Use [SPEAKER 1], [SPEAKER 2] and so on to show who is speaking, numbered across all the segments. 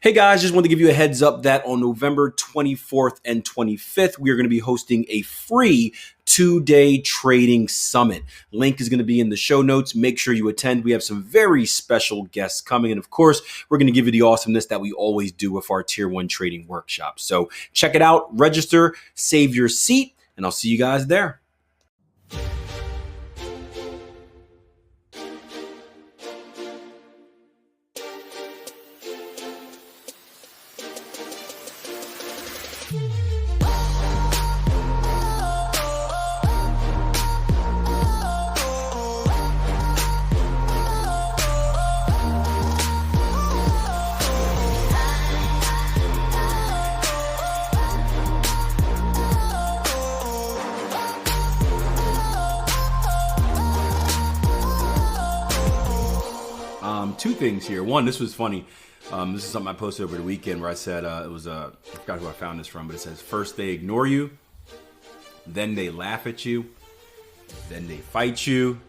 [SPEAKER 1] Hey guys, just wanted to give you a heads up that on November 24th and 25th, we are going to be hosting a free 2-day trading summit. Link is going to be in the show notes. Make sure you attend. We have some very special guests coming. And of course, we're going to give you the awesomeness that we always do with our Tier 1 trading workshops. So check it out, register, save your seat, and I'll see you guys there. Two things here. One, this was funny. This is something I posted over the weekend where I said I forgot who I found this from, but it says first they ignore you, then they laugh at you, then they fight you,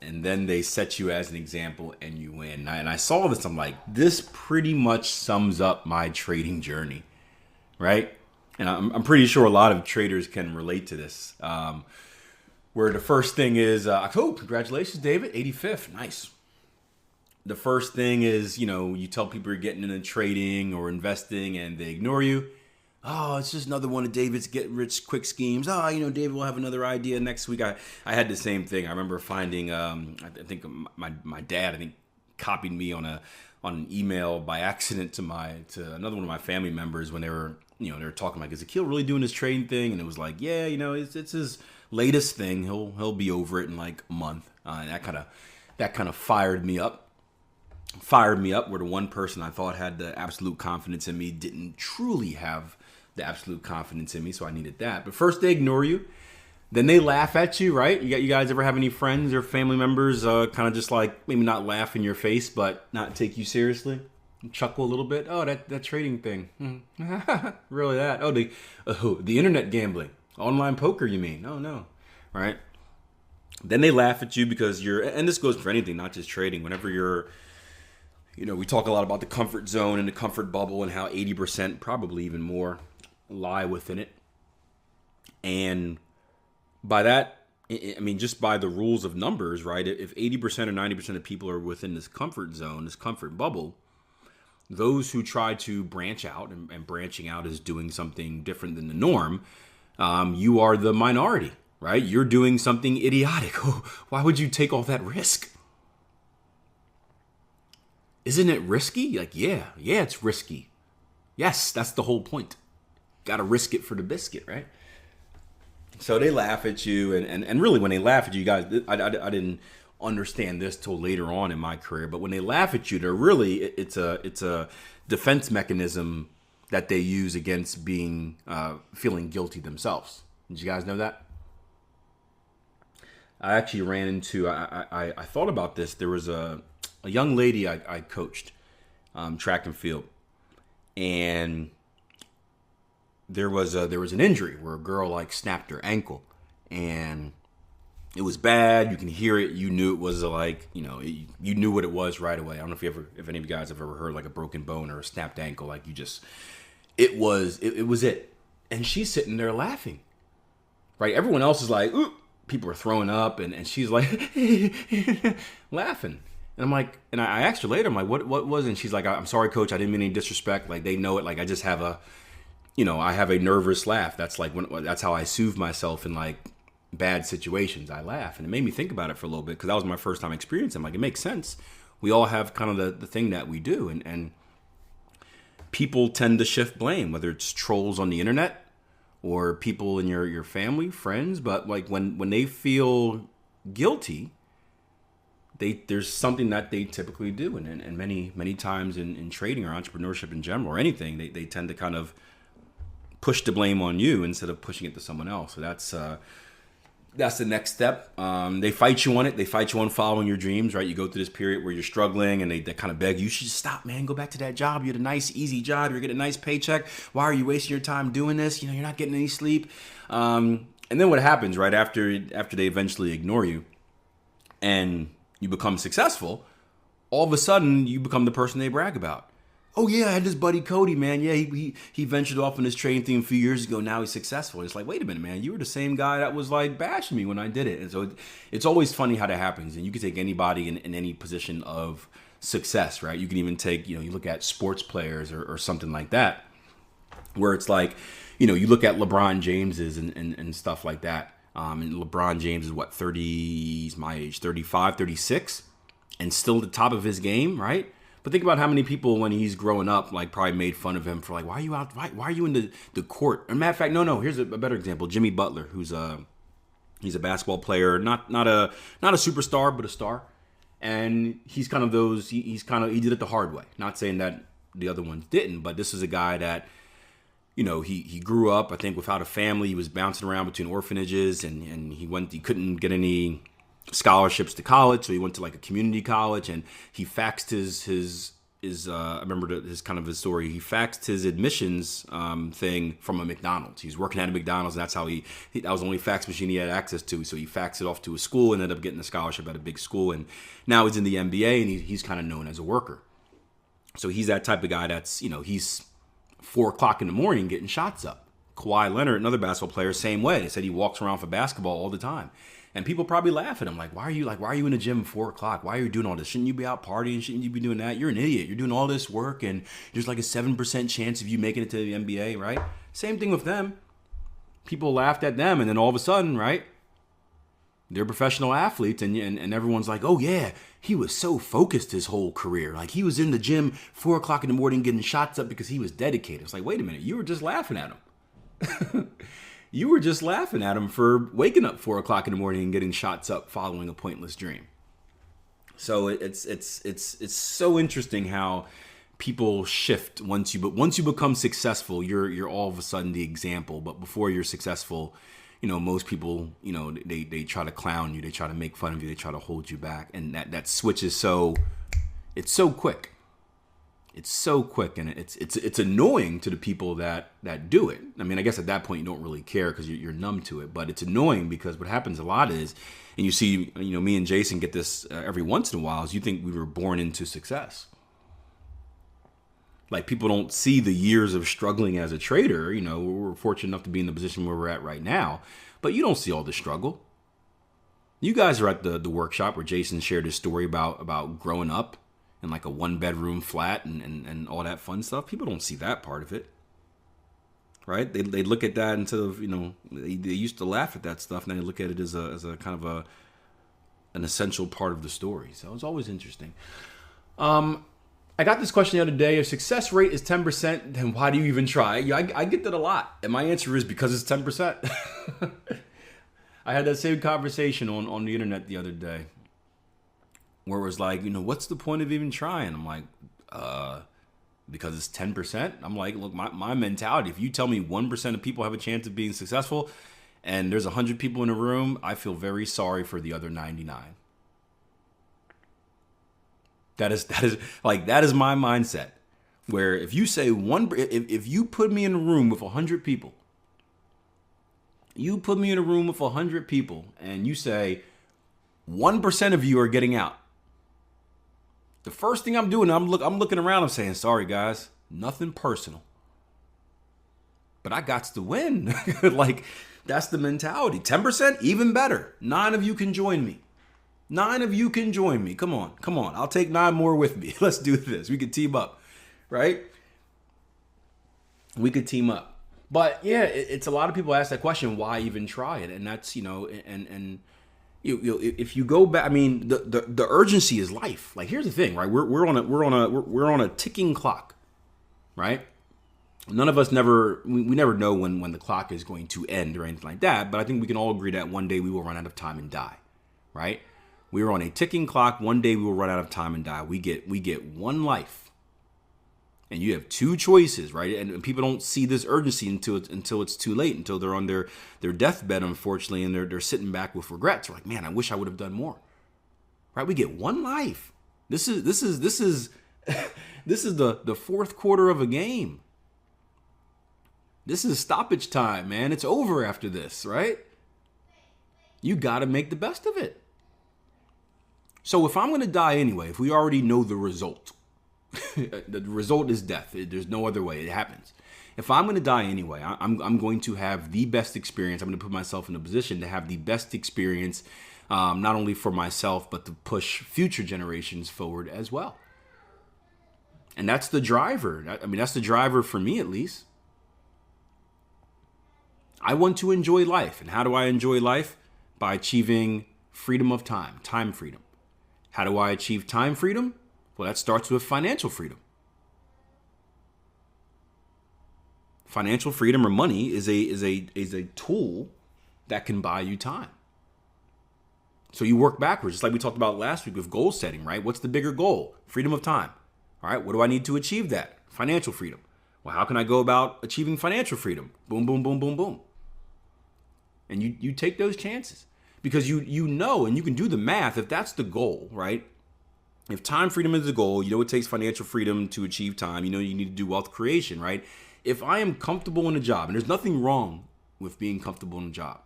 [SPEAKER 1] and then they set you as an example and you win. And I saw this, I'm like, this pretty much sums up my trading journey, right? And I'm pretty sure a lot of traders can relate to this. Where the first thing is, congratulations, David, 85th, nice. The first thing is, you tell people you're getting into trading or investing and they ignore you. Oh, it's just another one of David's get rich quick schemes. Oh, David will have another idea next week. I had the same thing. I remember finding, I think my dad, copied me on an email by accident to another one of my family members when they were talking like, is Akil really doing this trading thing? And it was like, yeah, it's his latest thing. He'll be over it in like a month. And that kind of fired me up. Where the one person I thought had the absolute confidence in me didn't truly have the absolute confidence in me, so I needed that. But first they ignore you, then they laugh at you, right? You guys ever have any friends or family members kind of just like maybe not laugh in your face but not take you seriously? Chuckle a little bit. Oh, that trading thing. Really that? Oh, the internet gambling. Online poker, you mean? Oh no. Right? Then they laugh at you because and this goes for anything, not just trading. Whenever you're we talk a lot about the comfort zone and the comfort bubble and how 80%, probably even more, lie within it. And by that, just by the rules of numbers, right? If 80% or 90% of people are within this comfort zone, this comfort bubble, those who try to branch out, and branching out is doing something different than the norm, you are the minority, right? You're doing something idiotic. Why would you take all that risk? Isn't it risky? Like, yeah, it's risky. Yes, that's the whole point. Got to risk it for the biscuit, right? So they laugh at you, and really when they laugh at you guys, I didn't understand this till later on in my career, but when they laugh at you, it's a defense mechanism that they use against being feeling guilty themselves. Did you guys know that? I actually ran into, I thought about this. There was a young lady I coached, track and field, and there was an injury where a girl snapped her ankle, and it was bad. You can hear it. You knew it was you knew what it was right away. I don't know if any of you guys have ever heard like a broken bone or a snapped ankle. It was it. And she's sitting there laughing, right? Everyone else is like, ooh, people are throwing up, and she's like laughing. And I'm like, and I asked her later, I'm like, what was it? And she's like, I'm sorry, coach, I didn't mean any disrespect. Like, they know it. Like, I just have I have a nervous laugh. That's that's how I soothe myself in bad situations. I laugh. And it made me think about it for a little bit, because that was my first time experiencing. I'm like, it makes sense. We all have kind of the thing that we do. And people tend to shift blame, whether it's trolls on the internet or people in your family, friends. But when they feel guilty, there's something that they typically do, and many times in trading or entrepreneurship in general or anything, they tend to kind of push the blame on you instead of pushing it to someone else. So that's the next step. They fight you on it. They fight you on following your dreams, right? You go through this period where you're struggling, and they kind of beg you should stop, man. Go back to that job. You had a nice, easy job. You're getting a nice paycheck. Why are you wasting your time doing this? You're not getting any sleep. And then what happens right after they eventually ignore you, and you become successful, all of a sudden you become the person they brag about. oh yeah, I had this buddy Cody, man. Yeah, he ventured off on this trading thing a few years ago. Now he's successful. It's like, wait a minute, man. You were the same guy that was like bashing me when I did it. And so it's always funny how that happens. And you can take anybody in any position of success, right? You can even take, you look at sports players or something like that, where it's like, you look at LeBron James's and stuff like that. And LeBron James is what, 30, he's my age, 35, 36, and still at the top of his game, right? But think about how many people when he's growing up, like probably made fun of him for like, why are you out? Why are you in the court? As a matter of fact, no. Here's a better example. Jimmy Butler, he's a basketball player, not a superstar, but a star. And he's kind of those, he did it the hard way. Not saying that the other ones didn't, but this is a guy that, he grew up, I think, without a family. He was bouncing around between orphanages and he couldn't get any scholarships to college, so he went to like a community college, and he faxed his I remember his story. He faxed his admissions thing from a McDonald's. He was working at a McDonald's, and that's how that was the only fax machine he had access to. So he faxed it off to a school and ended up getting a scholarship at a big school, and now he's in the NBA, and he's kind of known as a worker. So he's that type of guy that's, he's 4 o'clock in the morning getting shots up. Kawhi Leonard, another basketball player, same way. They said he walks around for basketball all the time. And people probably laugh at him, like, why are you in the gym at 4 o'clock? Why are you doing all this? Shouldn't you be out partying? Shouldn't you be doing that? You're an idiot. You're doing all this work, and there's like a 7% chance of you making it to the NBA, right? Same thing with them. People laughed at them, and then all of a sudden, right, they're professional athletes, and everyone's like, oh yeah, he was so focused his whole career. Like, he was in the gym 4 o'clock in the morning getting shots up because he was dedicated. It's like, wait a minute, you were just laughing at him. You were just laughing at him for waking up 4 o'clock in the morning and getting shots up following a pointless dream. So it's so interesting how people shift once you become successful, you're all of a sudden the example. But before you're successful, most people, they try to clown you, they try to make fun of you, they try to hold you back, and that switch is so quick. It's so quick, and it's annoying to the people that do it. I mean, I guess at that point you don't really care because you're numb to it. But it's annoying because what happens a lot is, and you see, me and Jason get this every once in a while, is you think we were born into success. Like, people don't see the years of struggling as a trader. We're fortunate enough to be in the position where we're at right now, but you don't see all the struggle. You guys are at the workshop where Jason shared his story about growing up in like a 1-bedroom flat and all that fun stuff. People don't see that part of it, right? They look at that instead of, they used to laugh at that stuff, and they look at it as a kind of an essential part of the story. So it's always interesting. I got this question the other day. If success rate is 10%, then why do you even try? I get that a lot, and my answer is because it's 10%. I had that same conversation on the internet the other day, where it was like, what's the point of even trying? I'm like, because it's 10%. I'm like, look, my mentality, if you tell me 1% of people have a chance of being successful and there's 100 people in a room, I feel very sorry for the other 99. That is my mindset, where if you say if you put me in a room with 100 people, and you say 1% of you are getting out, the first thing I'm doing, I'm looking around, I'm saying, sorry guys, nothing personal, but I got to win. Like, that's the mentality. 10%, even better. 9 of you can join me. 9 of you can join me. Come on. I'll take 9 more with me. Let's do this. We could team up, right? We could team up. But yeah, it's a lot of people ask that question, why even try it? And that's, if you go back, I mean, the urgency is life. Like, here's the thing, right? We're on a ticking clock, right? None of us we never know when the clock is going to end or anything like that. But I think we can all agree that one day we will run out of time and die, right? We are on a ticking clock. One day we will run out of time and die. We get one life. And you have 2 choices, right? And people don't see this urgency until it's too late, until they're on their deathbed, unfortunately, and they're sitting back with regrets. They're like, man, I wish I would have done more. Right? We get one life. This is the fourth quarter of a game. This is stoppage time, man. It's over after this, right? You got to make the best of it. So if I'm going to die anyway, if we already know the result, The result is death. There's no other way. It happens. If I'm going to die anyway, I'm going to have the best experience. I'm going to put myself in a position to have the best experience, not only for myself, but to push future generations forward as well. And that's the driver. I mean, that's the driver for me, at least. I want to enjoy life. And how do I enjoy life? By achieving freedom of time, time freedom. How do I achieve time freedom? Well, that starts with financial freedom. Financial freedom, or money, is a tool that can buy you time. So you work backwards, just like we talked about last week with goal setting, right? What's the bigger goal? Freedom of time. All right, what do I need to achieve that? Financial freedom. Well, how can I go about achieving financial freedom? Boom, boom, boom, boom, boom. And you take those chances because you know, and you can do the math if that's the goal, right? If time freedom is the goal, you know it takes financial freedom to achieve time. You know you need to do wealth creation, right? If I am comfortable in a job, and there's nothing wrong with being comfortable in a job,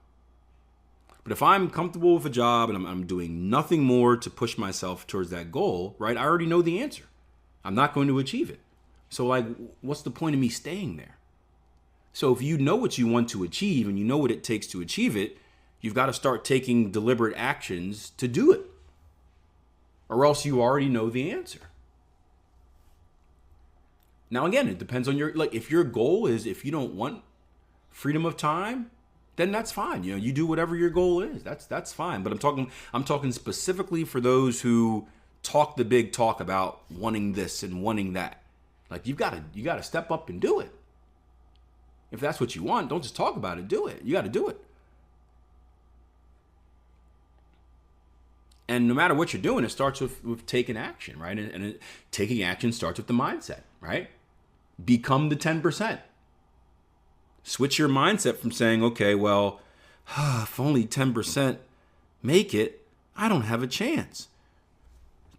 [SPEAKER 1] but if I'm comfortable with a job and I'm doing nothing more to push myself towards that goal, right? I already know the answer. I'm not going to achieve it. So like, what's the point of me staying there? So if you know what you want to achieve and you know what it takes to achieve it, you've got to start taking deliberate actions to do it. Or else you already know the answer. Now, again, it depends on if your goal is, if you don't want freedom of time, then that's fine. You know, you do whatever your goal is. That's fine. But I'm talking specifically for those who talk the big talk about wanting this and wanting that. Like you gotta step up and do it. If that's what you want, don't just talk about it, do it. You gotta do it. And no matter what you're doing, it starts with taking action, right? And taking action starts with the mindset, right? Become the 10%. Switch your mindset from saying, okay, well, if only 10% make it, I don't have a chance,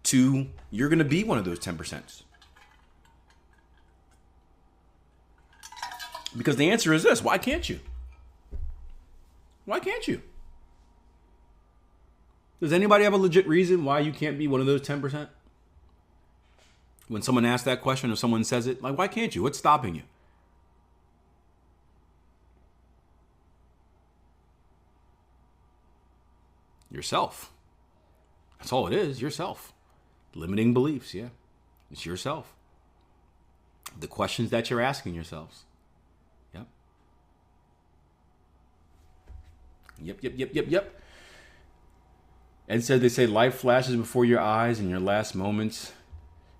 [SPEAKER 1] to you're going to be one of those 10%. Because the answer is this: why can't you? Why can't you? Does anybody have a legit reason why you can't be one of those 10%? When someone asks that question or someone says it, like, why can't you? What's stopping you? Yourself. That's all it is, yourself. Limiting beliefs, yeah. It's yourself. The questions that you're asking yourselves. Yep. And said they say life flashes before your eyes and your last moments.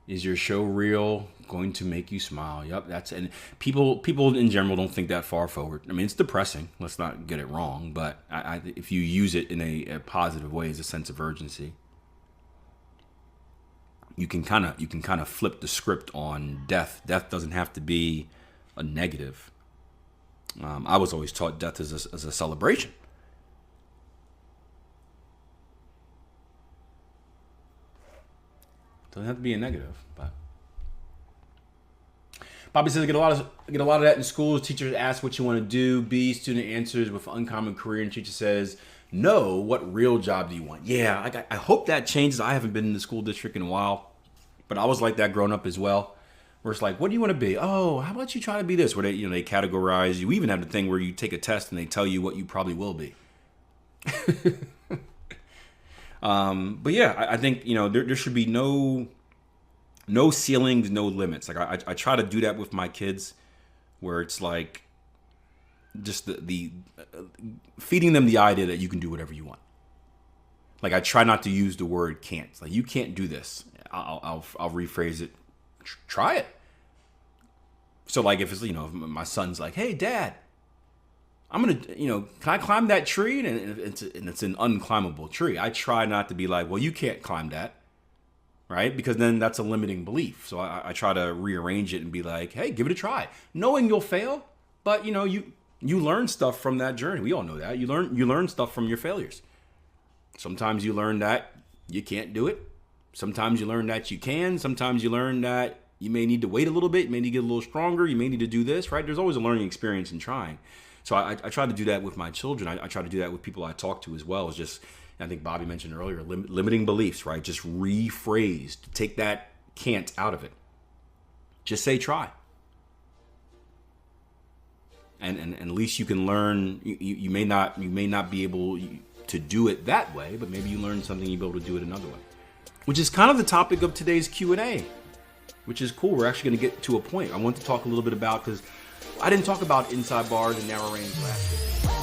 [SPEAKER 1] Is your show reel going to make you smile? Yep, and people in general don't think that far forward. I mean, it's depressing. Let's not get it wrong, but if you use it in a positive way, as a sense of urgency, you can kind of flip the script on death. Death doesn't have to be a negative. I was always taught death as a celebration. Doesn't have to be a negative, but Bobby says I get a lot of that in schools. Teachers ask what you want to do. B, student answers with uncommon career, and teacher says, no, what real job do you want? Yeah, I hope that changes. I haven't been in the school district in a while, but I was like that growing up as well. Where it's like, what do you want to be? Oh, how about you try to be this? Where they categorize you. We even have the thing where you take a test and they tell you what you probably will be. But yeah, I think, there should be no ceilings, no limits. Like I try to do that with my kids, where it's like just the feeding them the idea that you can do whatever you want. Like I try not to use the word can't. Like you can't do this. I'll rephrase it. Try it. So like if it's, if my son's like, hey dad, I'm going to, can I climb that tree? And it's an unclimbable tree. I try not to be like, well, you can't climb that. Right? Because then that's a limiting belief. So I try to rearrange it and be like, hey, give it a try. Knowing you'll fail, but you learn stuff from that journey. We all know that. You learn stuff from your failures. Sometimes you learn that you can't do it. Sometimes you learn that you can. Sometimes you learn that you may need to wait a little bit. You may need to get a little stronger. You may need to do this, right? There's always a learning experience in trying. So I try to do that with my children. I try to do that with people I talk to as well. It's just, I think Bobby mentioned earlier, limiting beliefs, right? Just rephrased. Take that can't out of it. Just say try. And at least you can learn. You may not be able to do it that way, but maybe you learn something, you'll be able to do it another way. Which is kind of the topic of today's Q&A, which is cool. We're actually going to get to a point I want to talk a little bit about, because I didn't talk about inside bars and narrow range last week.